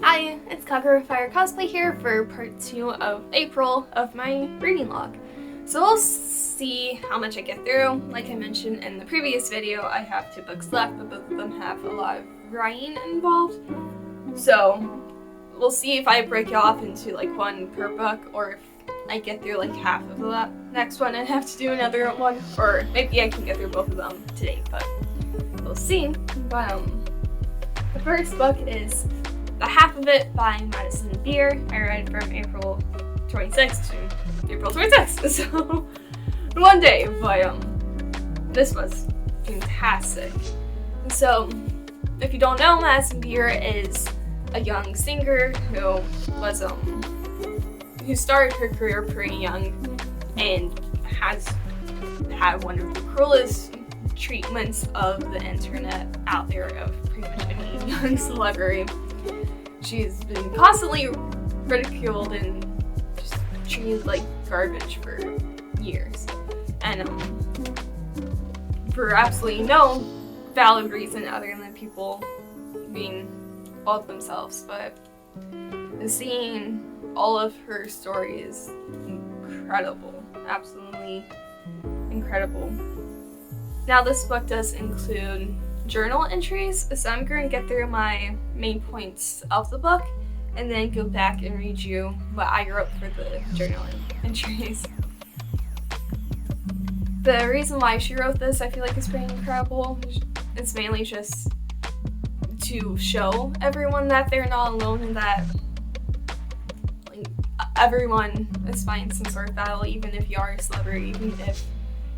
Hi, it's KaguraFireCosplay here for part 2 of April of my reading log. So we'll see how much I get through. Like I mentioned in the previous video, I have 2 books left, but both of them have a lot of writing involved. So we'll see if I break it off into like one per book, or if I get through like half of the next one and have to do another one, or maybe I can get through both of them today, but we'll see. But the first book is The Half of It by Madison. I read from April 26th to April 26th, so one day, but this was fantastic. So if you don't know, Madison is a young singer who was who started her career pretty young and has had one of the cruelest treatments of the internet out there of pretty much any young celebrity. She's been constantly ridiculed and just treated like garbage for years, and for absolutely no valid reason other than people being all of themselves. But seeing all of her story is incredible, absolutely incredible. Now this book does include journal entries, so I'm going to get through my main points of the book and then go back and read you what I wrote for the journal entries. The reason why she wrote this, I feel like, is pretty incredible. It's mainly just to show everyone that they're not alone and that like everyone is fighting some sort of battle, even if you are a celebrity, even if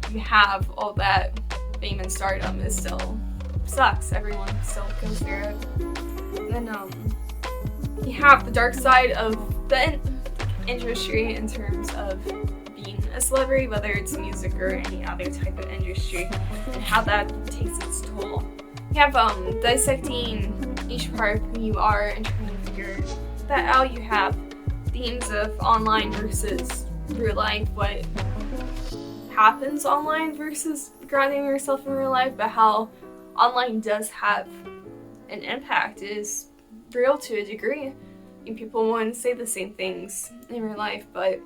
you have all that fame and stardom, it still sucks. Everyone still goes through it. And then you have the dark side of the industry in terms of being a celebrity, whether it's music or any other type of industry, and how that takes its toll. You have dissecting each part of who you are and trying to figure that out. You have themes of online versus real life, what happens online versus grounding yourself in real life, but how online does have an impact. It is real to a degree, and people won't say the same things in real life, but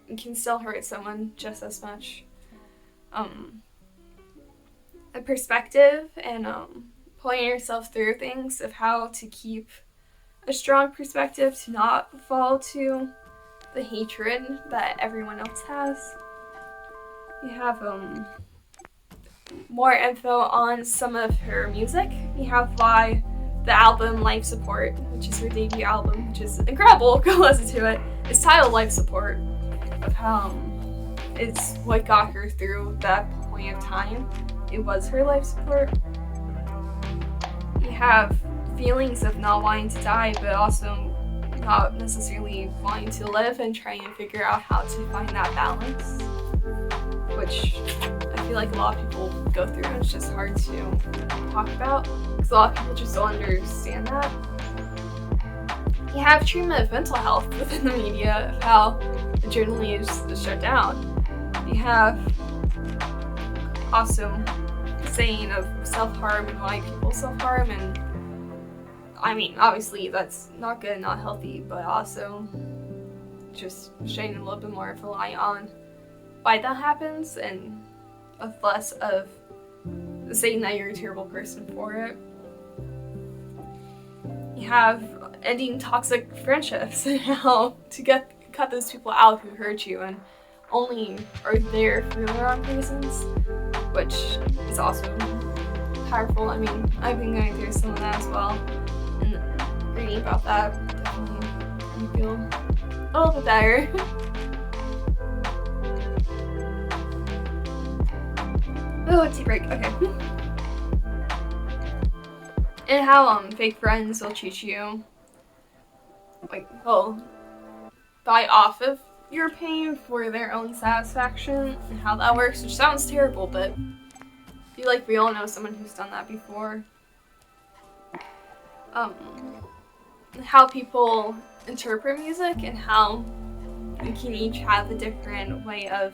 it can still hurt someone just as much. A perspective and pulling yourself through things of how to keep a strong perspective, to not fall to the hatred that everyone else has. You have more info on some of her music. You have why the album Life Support, which is her debut album, which is incredible, go listen to it, is titled Life Support, of how it's what got her through that point of time. It was her life support. You have feelings of not wanting to die, but also not necessarily wanting to live, and trying to figure out how to find that balance, which I feel like a lot of people go through, and it's just hard to talk about because a lot of people just don't understand that. You have treatment of mental health within the media, of how the journaling is shut down. You have also saying of self-harm and why people self-harm, and I mean, obviously that's not good, not healthy, but also just shedding a little bit more of a light on why that happens, and with less of saying that you're a terrible person for it. You have ending toxic friendships and how to cut those people out who hurt you and only are there for the wrong reasons, which is also powerful. I mean, I've been going through some of that as well, and reading about that definitely made me feel a little bit better. Oh, tea break. Okay. And how fake friends will treat you, like, well, buy off of your pain for their own satisfaction, and how that works, which sounds terrible, but I feel like we all know someone who's done that before. How people interpret music, and how we can each have a different way of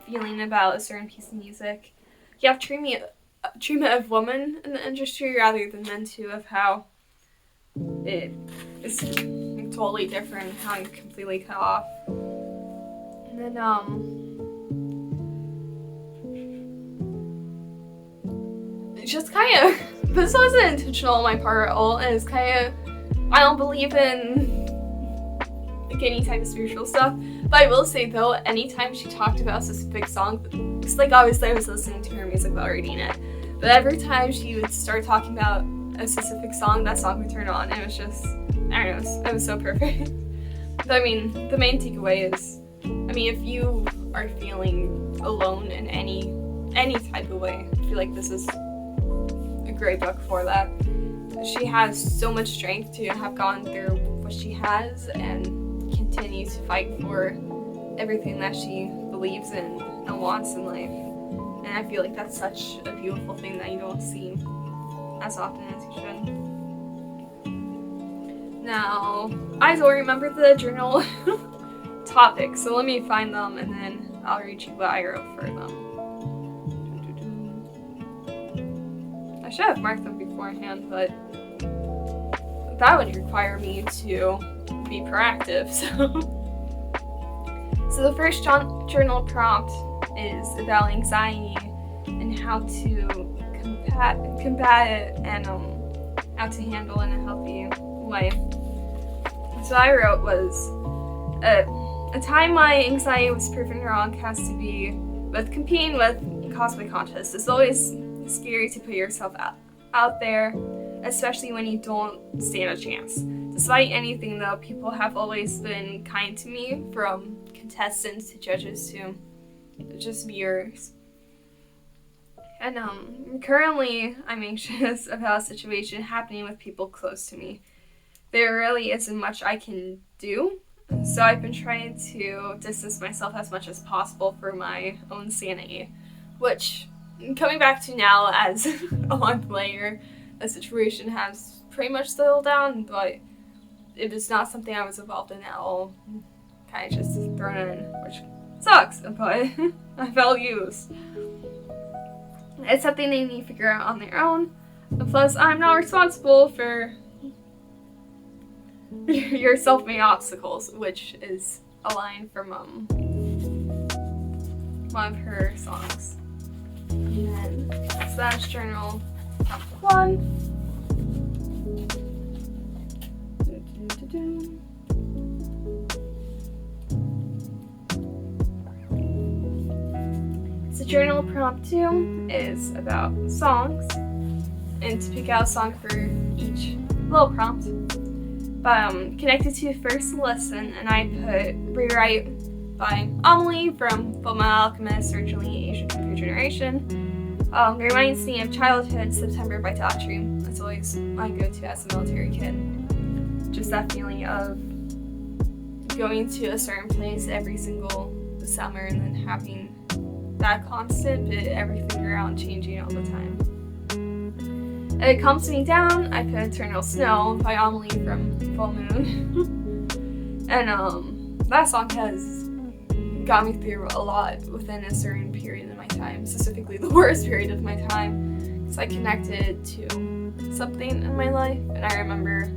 feeling about a certain piece of music. You have treatment of women in the industry rather than men too, of how it is totally different, how I'm completely cut off. And then, it's just kind of, this wasn't intentional on my part at all, and it's kind of, I don't believe in like any type of spiritual stuff, but I will say though, anytime she talked about a specific song, it's like obviously I was listening to her music while reading it, but every time she would start talking about a specific song, that song would turn on, and it was just, I don't know, it was so perfect. But I mean, the main takeaway is, I mean, if you are feeling alone in any type of way, I feel like this is a great book for that. She has so much strength to have gone through what she has and continue to fight for everything that she believes in and wants in life. And I feel like that's such a beautiful thing that you don't see as often as you should. Now, I don't remember the journal topics, so let me find them and then I'll read you what I wrote for them. I should have marked them beforehand, but that would require me to be proactive, So the first journal prompt is about anxiety and how to combat it and how to handle it in a healthy way. So I wrote was, a time my anxiety was proven wrong has to be with competing with cosplay contests. It's always scary to put yourself out there, especially when you don't stand a chance. Despite anything though, people have always been kind to me, from contestants to judges to just viewers. And currently I'm anxious about a situation happening with people close to me. There really isn't much I can do, so I've been trying to distance myself as much as possible for my own sanity, which, coming back to now as a month later, the situation has pretty much settled down, but it was not something I was involved in at all. Kind of just thrown in, which sucks, but I felt used. It's something they need to figure out on their own. And plus, I'm not responsible for your self-made obstacles, which is a line from one of her songs. And then slash journal prompt 1. So journal prompt 2 is about songs, and to pick out a song for each little prompt. But connected to first listen, and I put Rewrite by Allem from Fullmetal Alchemist, originally Asian Computer Generation. Reminds me of childhood. September by Daughtry. That's always my go-to as a military kid. Just that feeling of going to a certain place every single summer and then having that constant, but everything around changing all the time. And it calms me down. I put Eternal Snow by Allem from Full Moon. And that song has got me through a lot within a certain period of my time, specifically the worst period of my time, because I connected to something in my life, and I remember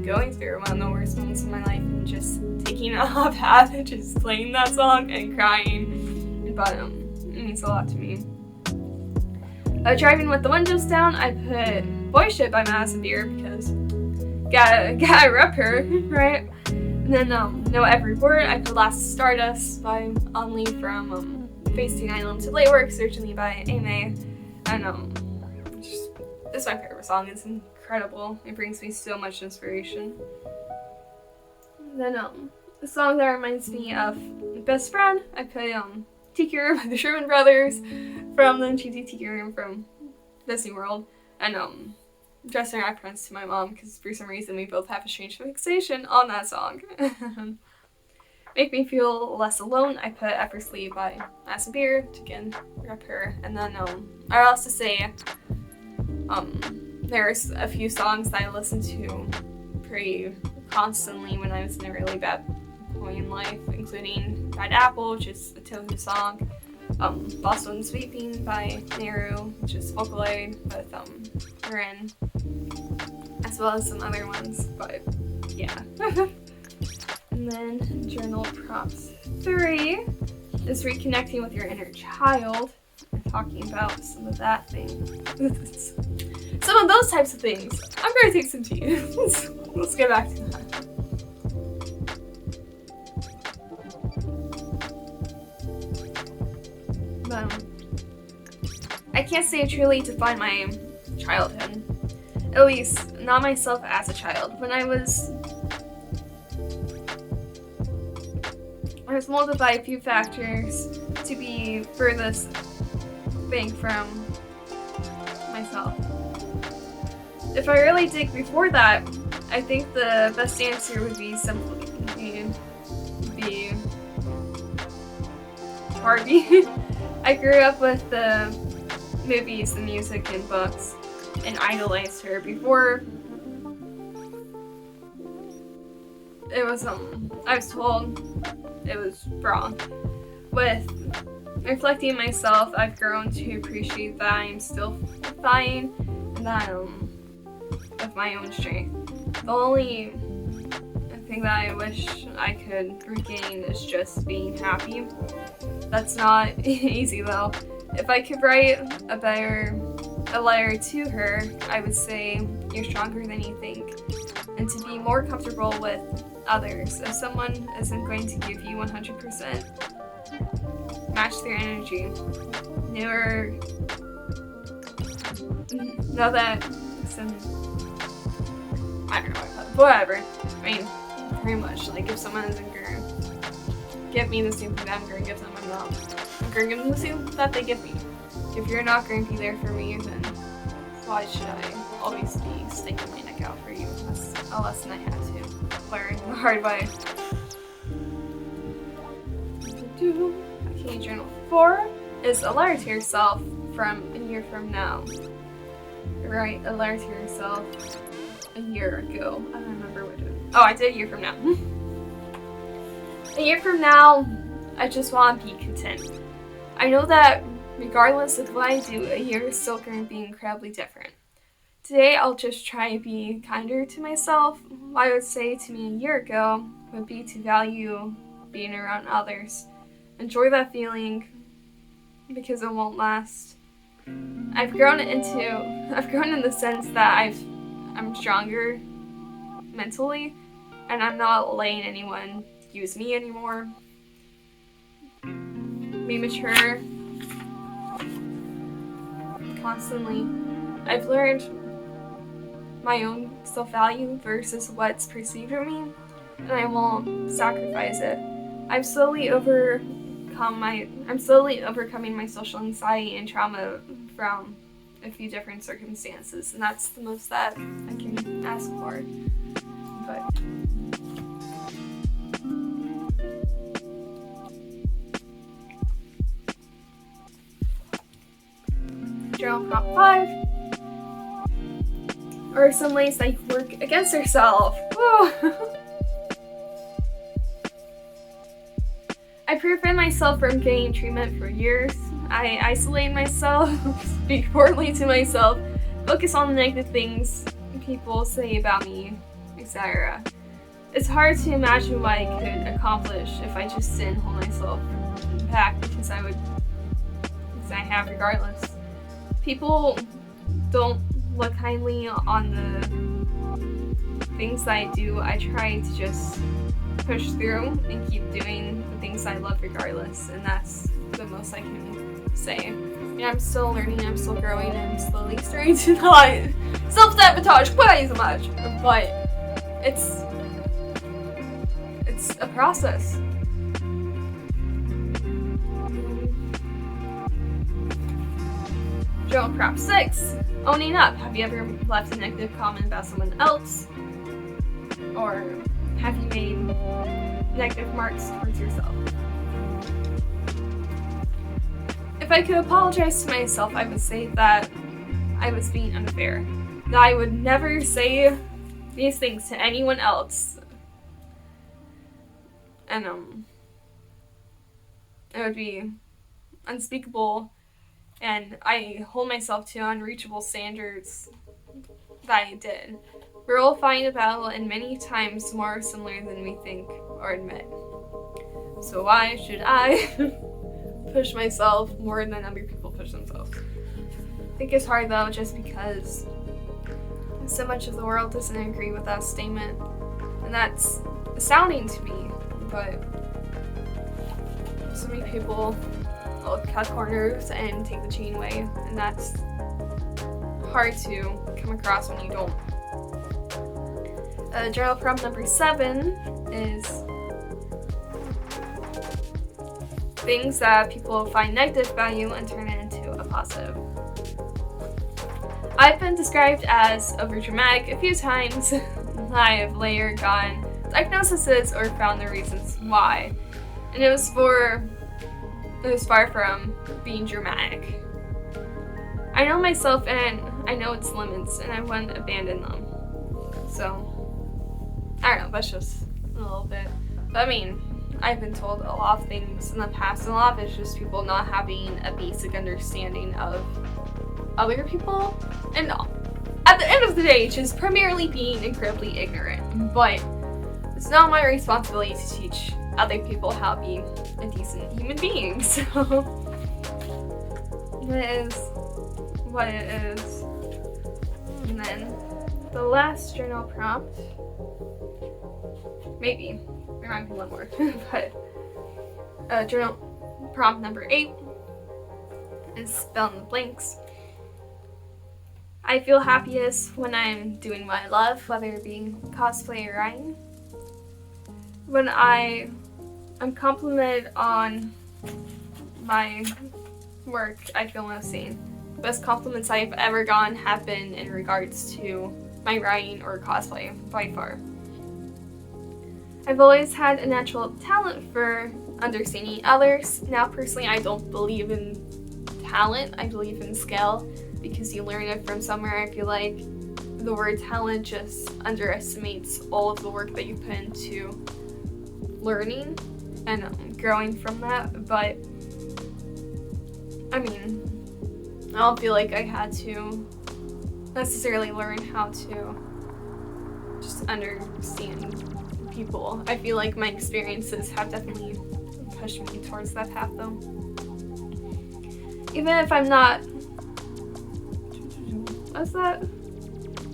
going through one of the worst moments of my life and just taking it off path and just playing that song and crying. But it means a lot to me. Driving with the windows down, I put Boy Shit by Madison because gotta rep her, right? And then Know Every Word, I put Last Stardust by Only from Facing Allem to Late Works, originally by Ame. And just, this is my favorite song. It's incredible. It brings me so much inspiration. And then the song that reminds me of Best Friend, I put Tikir by the Sherman Brothers from the cheesy Tikir room from Disney World. And dressing reference to my mom, because for some reason we both have a strange fixation on that song. Make me feel less alone, I put Effortlessly by Madison to again rep her. And then I also say there's a few songs that I listened to pretty constantly when I was in a really bad point in life, including Bad Apple, which is a Tohu song, Lost One Sweeping by Neru, which is Vocaloid with Marin, as well as some other ones, but yeah. And then journal props 3 is reconnecting with your inner child. I'm talking about some of that thing. Some of those types of things. I'm going to take some tea. Let's get back to that. I can't say I truly defined my childhood. At least, not myself as a child. When I was molded by a few factors to be furthest thing from myself. If I really dig before that, I think the best answer would be simply be Barbie. I grew up with the movies, the music, and books, and idolized her before it was I was told it was wrong. With reflecting on myself, I've grown to appreciate that I'm still fine and that with my own strength. The only thing that I wish I could regain is just being happy. That's not easy though. If I could write a letter to her, I would say, you're stronger than you think. And to be more comfortable with others. If someone isn't going to give you 100%, match their energy. Know that I don't know whatever. I mean, pretty much, like, if someone isn't gonna give me the same thing that I'm gonna give them, I'm gonna give them the same that they give me. If you're not going to be there for me, then why should I always be sticking my neck out for you? That's a lesson I had to learn the hard way. Okay, journal 4 is a letter to yourself from a year from now. Write a letter to yourself a year ago. I don't remember what it is. Oh, I did a year from now. A year from now, I just want to be content. I know that regardless of what I do, a year is still going to be incredibly different. Today, I'll just try to be kinder to myself. What I would say to me a year ago would be to value being around others. Enjoy that feeling because it won't last. I've grown in the sense that I'm stronger mentally, and I'm not letting anyone use me anymore. Be mature constantly. I've learned my own self-value versus what's perceived of me, and I won't sacrifice it. I'm slowly overcoming my social anxiety and trauma from a few different circumstances, and that's the most that I can ask for. But journal prompt 5 are some ways that you work against yourself. Woo. I prevented myself from getting treatment for years. I isolated myself, speak poorly to myself, focus on the negative things people say about me, etc. It's hard to imagine what I could accomplish if I just didn't hold myself back because I have regardless. People don't look kindly on the things that I do. I try to just push through and keep doing the things I love regardless, and that's the most I can say. Yeah, I'm still learning, I'm still growing, and I'm slowly starting to not self-sabotage quite as much, but it's a process. Journal prop 6, owning up. Have you ever left a negative comment about someone else? Or have you made negative marks towards yourself? If I could apologize to myself, I would say that I was being unfair. That I would never say these things to anyone else. And it would be unspeakable, and I hold myself to unreachable standards that I did. we're all fighting a battle and many times more similar than we think or admit. So why should I push myself more than other people push themselves? I think it's hard though, just because so much of the world doesn't agree with that statement, and that's astounding to me. But so many people will cut corners and take the chain away, and that's hard to come across when you don't. Journal prompt number 7 is things that people find negative value and turn it into a positive. I've been described as overdramatic a few times. I have later gotten diagnoses or found the reasons why, and it was far from being dramatic. I know myself and I know its limits, and I wouldn't abandon them. So, I don't know, that's just a little bit. But I mean, I've been told a lot of things in the past, and a lot of it's just people not having a basic understanding of other people. And at the end of the day, it's just primarily being incredibly ignorant. But it's not my responsibility to teach other people how to be a decent human being. So, it is what it is. And then the last journal prompt, maybe there might be one more, but journal prompt number 8 is fill in the blanks. I feel happiest when I'm doing what I love, whether it be cosplay or writing. When I'm complimented on my work, I feel most sane. The best compliments I've ever gotten have been in regards to my writing or cosplay, by far. I've always had a natural talent for understanding others. Now, personally, I don't believe in talent. I believe in skill, because you learn it from somewhere. I feel like the word talent just underestimates all of the work that you put into learning and growing from that. But I mean, I don't feel like I had to necessarily learn how to just understand people. I feel like my experiences have definitely pushed me towards that path though. Even if I'm not,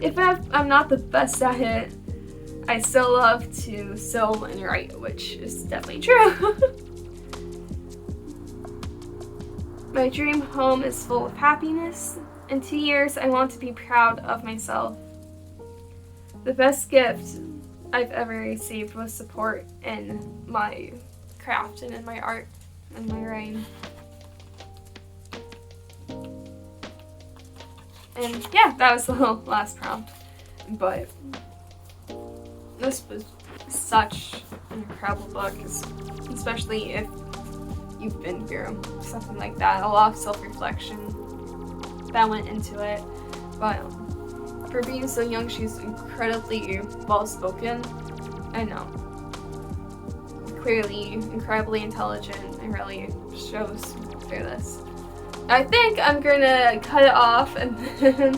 if I'm not the best at it, I still love to sew and write, which is definitely true. My dream home is full of happiness. In 2 years, I want to be proud of myself. The best gift I've ever received was support in my craft and in my art and my writing. And yeah, that was the last prompt. But this was such an incredible book, especially if you've been through something like that. A lot of self-reflection that went into it. But for being so young, she's incredibly well-spoken and clearly incredibly intelligent, and really shows through this. I think I'm gonna cut it off and then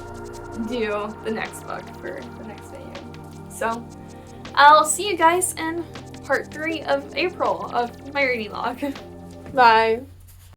do the next book for the next video. So I'll see you guys in part 3 of April of my reading log. Bye.